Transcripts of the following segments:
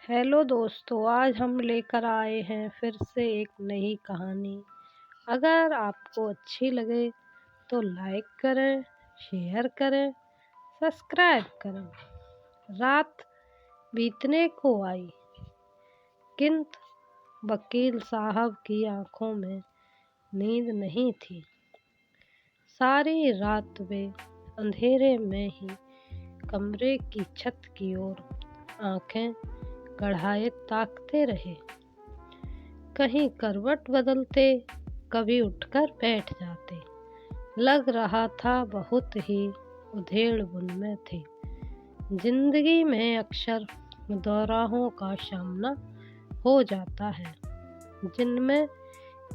Hello दोस्तों, आज हम लेकर आए हैं फिर से एक नई कहानी। अगर आपको अच्छी लगे तो लाइक करें, शेयर करें, सब्सक्राइब करें। रात बीतने को आई, किंतु वकील साहब की आंखों में नींद नहीं थी। सारी रात वे अंधेरे में ही कमरे की छत की ओर आंखें गड़ाए ताकते रहे। कहीं करवट बदलते, कभी उठकर बैठ जाते। लग रहा था बहुत ही उधेड़-बुन में थे। जिंदगी में अक्सर दोराहों का सामना हो जाता है, जिनमें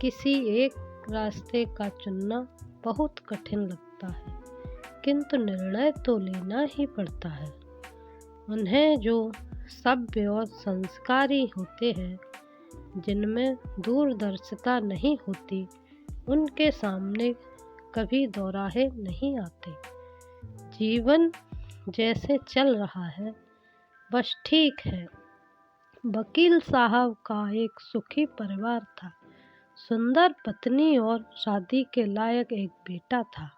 किसी एक रास्ते का चुनना बहुत कठिन लगता है, किंतु निर्णय तो लेना ही पड़ता है। उन्हें जो सभ्य और संस्कारी होते हैं, जिनमें दूरदर्शिता नहीं होती, उनके सामने कभी दोराहे नहीं आते। जीवन जैसे चल रहा है बस ठीक है। वकील साहब का एक सुखी परिवार था। सुंदर पत्नी और शादी के लायक एक बेटा था,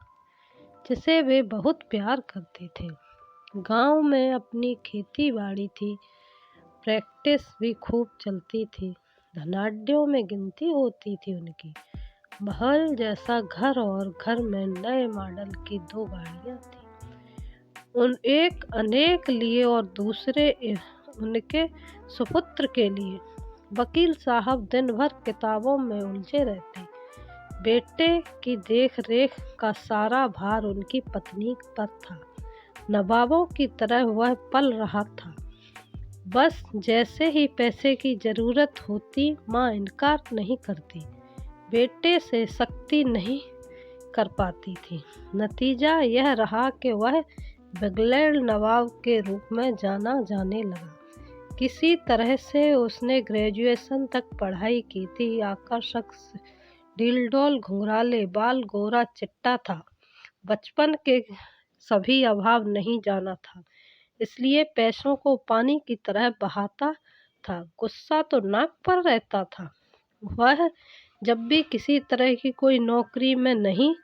जिसे वे बहुत प्यार करते थे। गांव में अपनी खेती बाड़ी थी, प्रैक्टिस भी खूब चलती थी। धनाढ्यों में गिनती होती थी उनकी। महल जैसा घर और घर में नए मॉडल की 2 गाड़ियां थी। उन एक अनेक लिए और दूसरे उनके सुपुत्र के लिए। वकील साहब दिन भर किताबों में उलझे रहते। बेटे की देख रेख का सारा भार उनकी पत्नी पर था। नवाबों की तरह वह पल रहा था। बस जैसे ही पैसे की जरूरत होती, माँ इनकार नहीं करती, बेटे से सख्ती नहीं कर पाती थी। नतीजा यह रहा कि वह बगलैंड नवाब के रूप में जाना जाने लगा। किसी तरह से उसने ग्रेजुएशन तक पढ़ाई की थी। आकर्षक ढीलढाल घुंघराले बाल, गोरा चिट्टा था। बचपन के सभी अभाव नहीं जाना था, इसलिए पैसों को पानी की तरह बहाता था। गुस्सा तो नाक पर रहता था। वह जब भी किसी तरह की कोई नौकरी में नहीं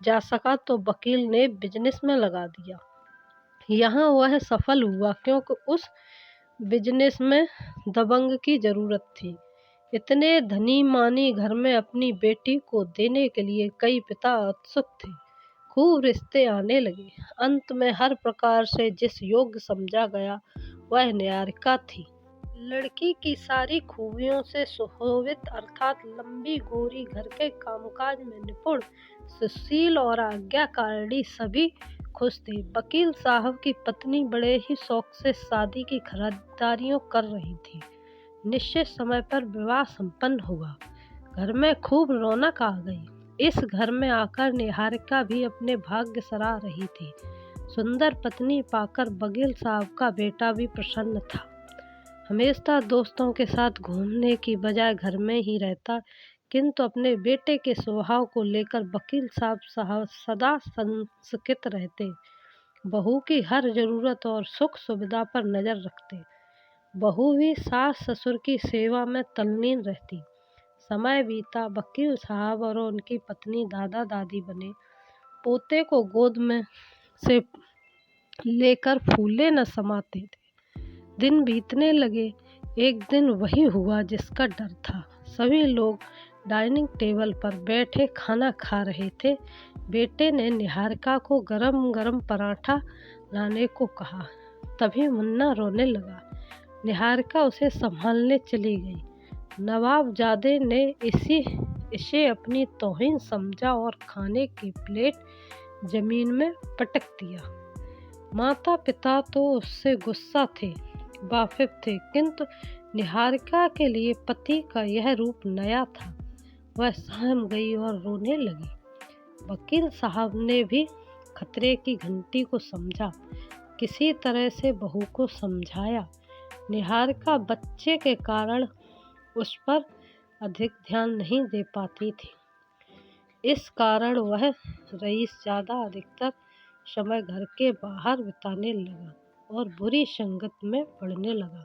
जा सका तो वकील ने बिजनेस में लगा दिया। यहाँ वह सफल हुआ क्योंकि उस बिजनेस में दबंग की जरूरत थी। इतने धनी मानी घर में अपनी बेटी को देने के लिए कई पिता उत्सुक थे। खूब रिश्ते आने लगे। अंत में हर प्रकार से जिस योग्य समझा गया वह न्यारिका थी। लड़की की सारी खूबियों से सुशोभित, अर्थात लंबी गोरी, घर के कामकाज में निपुण, सुशील और आज्ञाकारिणी, सभी खुश थे। वकील साहब की पत्नी बड़े ही शौक से शादी की खरीदारियां कर रही थी। निश्चित समय पर विवाह संपन्न हुआ। घर में खूब रौनक आ गई। इस घर में आकर निहारिका भी अपने भाग्य सराह रही थी। सुंदर पत्नी पाकर वकील साहब का बेटा भी प्रसन्न था। हमेशा दोस्तों के साथ घूमने की बजाय घर में ही रहता, किंतु अपने बेटे के स्वभाव को लेकर वकील साहब सदा संशयित रहते। बहू की हर जरूरत और सुख सुविधा पर नजर रखते। बहू भी सास ससुर की सेवा में तल्लीन रहती। समय बीता, वकील साहब और उनकी पत्नी दादा दादी बने। पोते को गोद में से लेकर फूले न समाते थे। दिन बीतने लगे। एक दिन वही हुआ जिसका डर था। सभी लोग डाइनिंग टेबल पर बैठे खाना खा रहे थे। बेटे ने निहारिका को गरम गरम पराठा लाने को कहा। तभी मुन्ना रोने लगा। निहारिका उसे संभालने चली गई। नवाबजादे ने इसे अपनी तौहीन समझा और खाने की प्लेट जमीन में पटक दिया। माता पिता तो उससे गुस्सा थे, वाकिफ थे, किंतु निहारिका के लिए पति का यह रूप नया था। वह सहम गई और रोने लगी। वकील साहब ने भी खतरे की घंटी को समझा। किसी तरह से बहू को समझाया। निहारिका बच्चे के कारण उस पर अधिक ध्यान नहीं दे पाती थी। इस कारण वह रईसजादा अधिकतर समय घर के बाहर बिताने लगा और बुरी संगत में पड़ने लगा।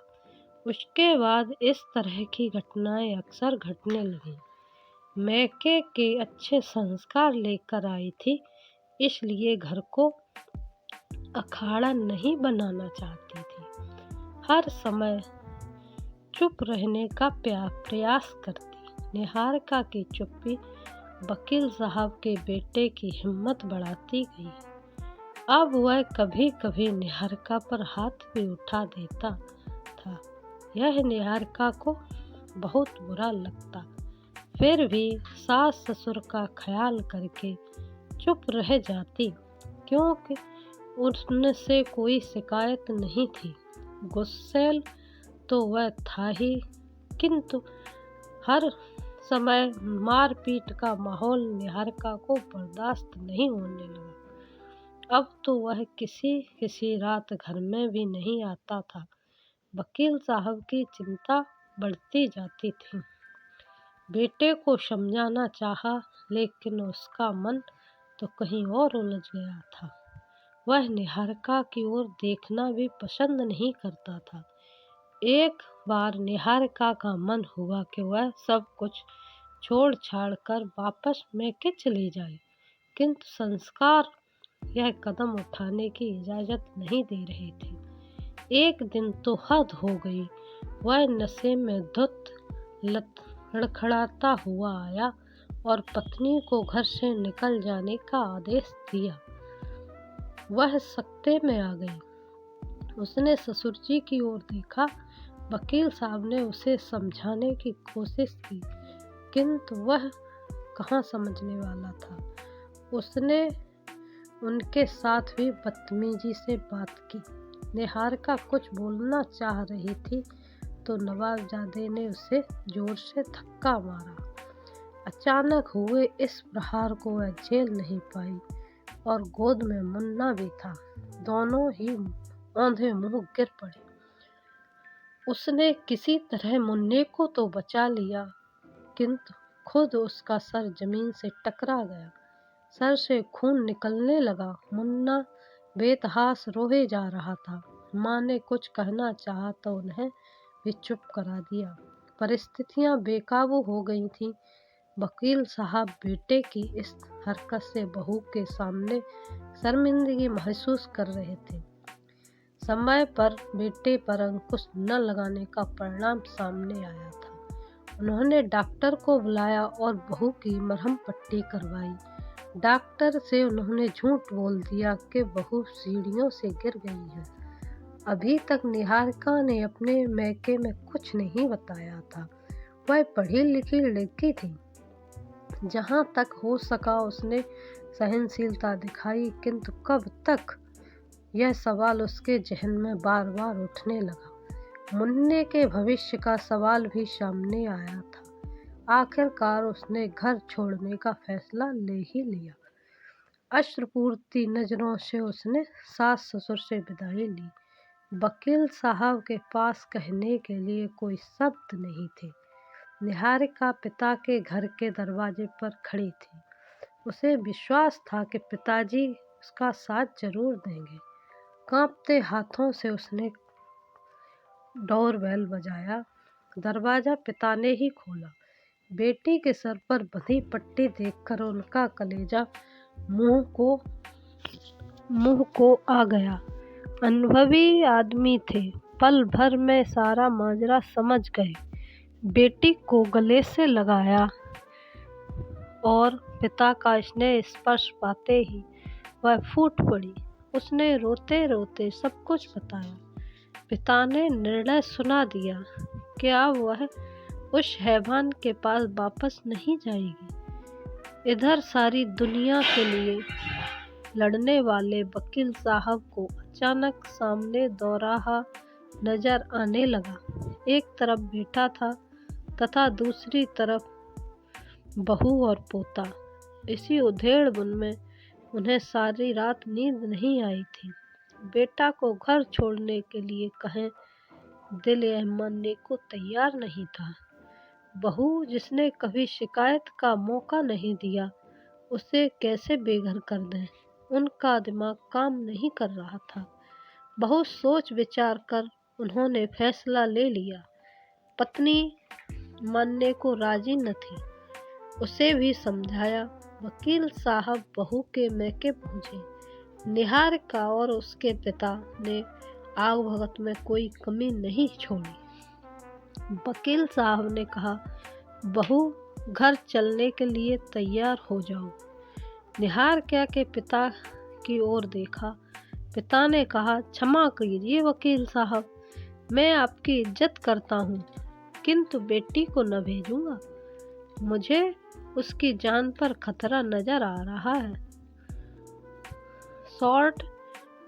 उसके बाद इस तरह की घटनाएं अक्सर घटने लगीं। मैके के अच्छे संस्कार लेकर आई थी, इसलिए घर को अखाड़ा नहीं बनाना चाहती थी। हर समय चुप रहने का प्रयास करती। निहारिका की चुप्पी वकील साहब के बेटे की हिम्मत बढ़ाती गई। अब वह कभी कभी निहारिका पर हाथ भी उठा देता था। यह निहारिका को बहुत बुरा लगता, फिर भी सास ससुर का ख्याल करके चुप रह जाती, क्योंकि उनसे कोई शिकायत नहीं थी। गुस्सैल तो वह था ही, किंतु हर समय मारपीट का माहौल निहारिका को बर्दाश्त नहीं होने लगा। अब तो वह किसी रात घर में भी नहीं आता था। वकील साहब की चिंता बढ़ती जाती थी। बेटे को समझाना चाहा, लेकिन उसका मन तो कहीं और उलझ गया था। वह निहारिका की ओर देखना भी पसंद नहीं करता था। एक बार निहारिका का मन हुआ कि वह सब कुछ छोड़ छाड़ कर वापस मैके चली जाए, किंतु संस्कार यह कदम उठाने की इजाजत नहीं दे रहे थे। एक दिन तो हद हो गई। वह नशे में धुत लड़खड़ाता हुआ आया और पत्नी को घर से निकल जाने का आदेश दिया। वह सकते में आ गई। उसने ससुर जी की ओर देखा। वकील साहब ने उसे समझाने की कोशिश की, किंतु वह कहाँ समझने वाला था। उसने उनके साथ भी बदतमीजी से बात की। निहारिका कुछ बोलना चाह रही थी तो नवाबजादे ने उसे जोर से धक्का मारा। अचानक हुए इस प्रहार को वह झेल नहीं पाई और गोद में मुन्ना भी था। दोनों ही औंधे मुंह गिर पड़े। उसने किसी तरह मुन्ने को तो बचा लिया, किंतु खुद उसका सर जमीन से टकरा गया। सर से खून निकलने लगा। मुन्ना बेतहास रोए जा रहा था। माँ ने कुछ कहना चाहा तो उन्हें भी चुप करा दिया। परिस्थितियां बेकाबू हो गई थीं। वकील साहब बेटे की इस हरकत से बहू के सामने शर्मिंदगी महसूस कर रहे थे। समय पर बेटे पर अंकुश न लगाने का परिणाम सामने आया था। उन्होंने डॉक्टर को बुलाया और बहू की मरहम पट्टी करवाई। डॉक्टर से उन्होंने झूठ बोल दिया कि बहू सीढ़ियों से गिर गई है। अभी तक निहारिका ने अपने मैके में कुछ नहीं बताया था। वह पढ़ी लिखी लड़की थी। जहाँ तक हो सका उसने सहनशीलता दिखाई, किंतु कब तक, यह सवाल उसके जहन में बार बार उठने लगा। मुन्ने के भविष्य का सवाल भी सामने आया था। आखिरकार उसने घर छोड़ने का फैसला ले ही लिया। अश्रुपूर्ति नजरों से उसने सास ससुर से विदाई ली। वकील साहब के पास कहने के लिए कोई शब्द नहीं थे। निहारिका पिता के घर के दरवाजे पर खड़ी थी। उसे विश्वास था कि पिताजी उसका साथ जरूर देंगे। कांपते हाथों से उसने डोरबेल बजाया। दरवाजा पिता ने ही खोला। बेटी के सर पर बंधी पट्टी देखकर उनका कलेजा मुंह को आ गया। अनुभवी आदमी थे, पल भर में सारा माजरा समझ गए। बेटी को गले से लगाया और पिता का स्नेह स्पर्श पाते ही वह फूट पड़ी। उसने रोते रोते सब कुछ बताया। पिता ने निर्णय सुना दिया कि अब वह उस हैवान के पास वापस नहीं जाएगी। इधर सारी दुनिया के लिए लड़ने वाले वकील साहब को अचानक सामने दोराहा नजर आने लगा। एक तरफ बेटा था तथा दूसरी तरफ बहू और पोता। इसी उधेड़बुन में उन्हें सारी रात नींद नहीं आई थी। बेटा को घर छोड़ने के लिए कहें दिल यह मानने को तैयार नहीं था। बहू जिसने कभी शिकायत का मौका नहीं दिया, उसे कैसे बेघर कर दें। उनका दिमाग काम नहीं कर रहा था। बहुत सोच विचार कर उन्होंने फैसला ले लिया। पत्नी मानने को राजी न थी। उसे भी समझाया। वकील साहब बहू के मैके पहुंचे। निहारिका और उसके पिता ने आग भगत में कोई कमी नहीं छोड़ी। वकील साहब ने कहा, बहू घर चलने के लिए तैयार हो जाओ। निहारिका के पिता की ओर देखा। पिता ने कहा, क्षमा कीजिए वकील साहब, मैं आपकी इज्जत करता हूँ, किंतु बेटी को न भेजूंगा। मुझे उसकी जान पर खतरा नजर आ रहा है। शॉर्ट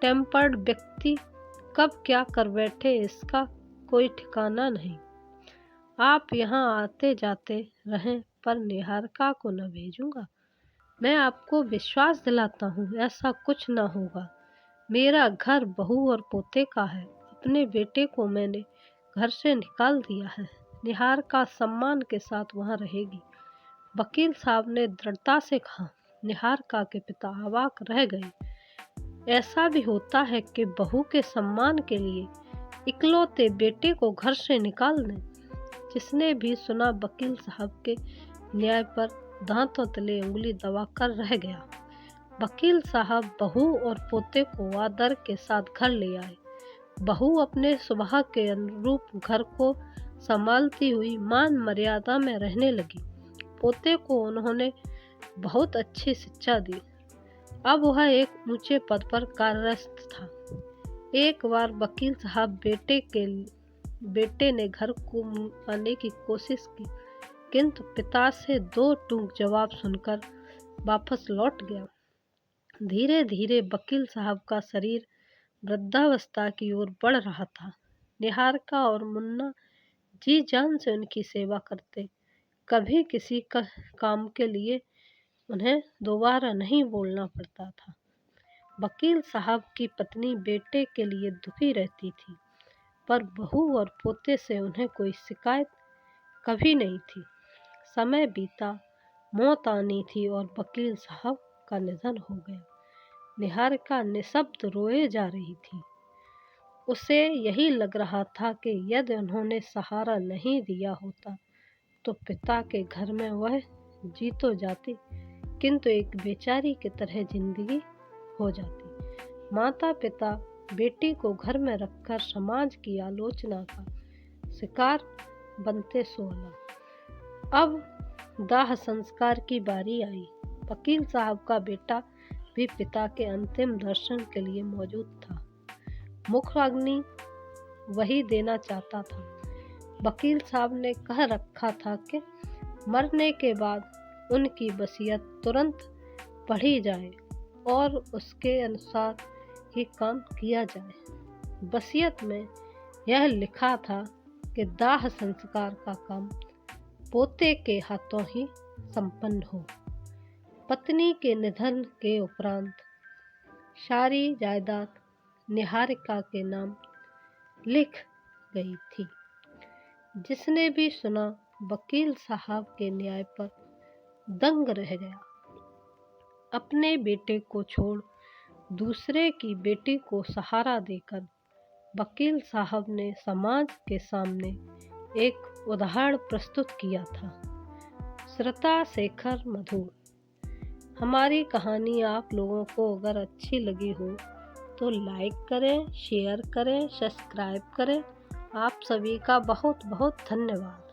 टेम्पर्ड व्यक्ति कब क्या कर बैठे इसका कोई ठिकाना नहीं। आप यहाँ आते जाते रहें, पर निहारिका को न भेजूंगा। मैं आपको विश्वास दिलाता हूँ, ऐसा कुछ न होगा। मेरा घर बहू और पोते का है। अपने बेटे को मैंने घर से निकाल दिया है। निहारिका सम्मान के साथ वहाँ रहेगी। वकील साहब ने दृढ़ता से कहा। निहारिका के पिता अवाक रह गए। ऐसा भी होता है कि बहू के सम्मान के लिए इकलौते बेटे को घर से निकाल दें। जिसने भी सुना वकील साहब के न्याय पर दांतों तले उंगली दबाकर रह गया। वकील साहब बहू और पोते को आदर के साथ घर ले आए। बहू अपने स्वभाव के अनुरूप घर को संभालती हुई मान मर्यादा में रहने लगी। पोते को उन्होंने बहुत अच्छी शिक्षा दी। अब वह एक ऊंचे पद पर कार्यरत था। एक बार वकील साहब बेटे ने घर को आने की कोशिश की, किंतु पिता से दो टूक जवाब सुनकर वापस लौट गया। धीरे धीरे वकील साहब का शरीर वृद्धावस्था की ओर बढ़ रहा था। निहारिका और मुन्ना जी जान से उनकी सेवा करते। कभी किसी काम के लिए उन्हें दोबारा नहीं बोलना पड़ता था। वकील साहब की पत्नी बेटे के लिए दुखी रहती थी, पर बहू और पोते से उन्हें कोई शिकायत कभी नहीं थी। समय बीता, मौत आनी थी और वकील साहब का निधन हो गया। निहारिका निःशब्द रोए जा रही थी। उसे यही लग रहा था कि यदि उन्होंने सहारा नहीं दिया होता तो पिता के घर में वह जी तो जाती, किंतु एक बेचारी की तरह जिंदगी हो जाती। माता पिता बेटी को घर में रखकर समाज की आलोचना का शिकार बनते सोना। अब दाह संस्कार की बारी आई। वकील साहब का बेटा भी पिता के अंतिम दर्शन के लिए मौजूद था। मुख्य अग्नि वही देना चाहता था। वकील साहब ने कह रखा था कि मरने के बाद उनकी वसीयत तुरंत पढ़ी जाए और उसके अनुसार ही काम किया जाए। वसीयत में यह लिखा था कि दाह संस्कार का काम पोते के हाथों ही संपन्न हो। पत्नी के निधन के उपरांत सारी जायदाद निहारिका के नाम लिख गई थी। जिसने भी सुना वकील साहब के न्याय पर दंग रह गया। अपने बेटे को छोड़ दूसरे की बेटी को सहारा देकर वकील साहब ने समाज के सामने एक उदाहरण प्रस्तुत किया था। श्रोता शेखर मधु, हमारी कहानी आप लोगों को अगर अच्छी लगी हो तो लाइक करें, शेयर करें, सब्सक्राइब करें। आप सभी का बहुत बहुत धन्यवाद।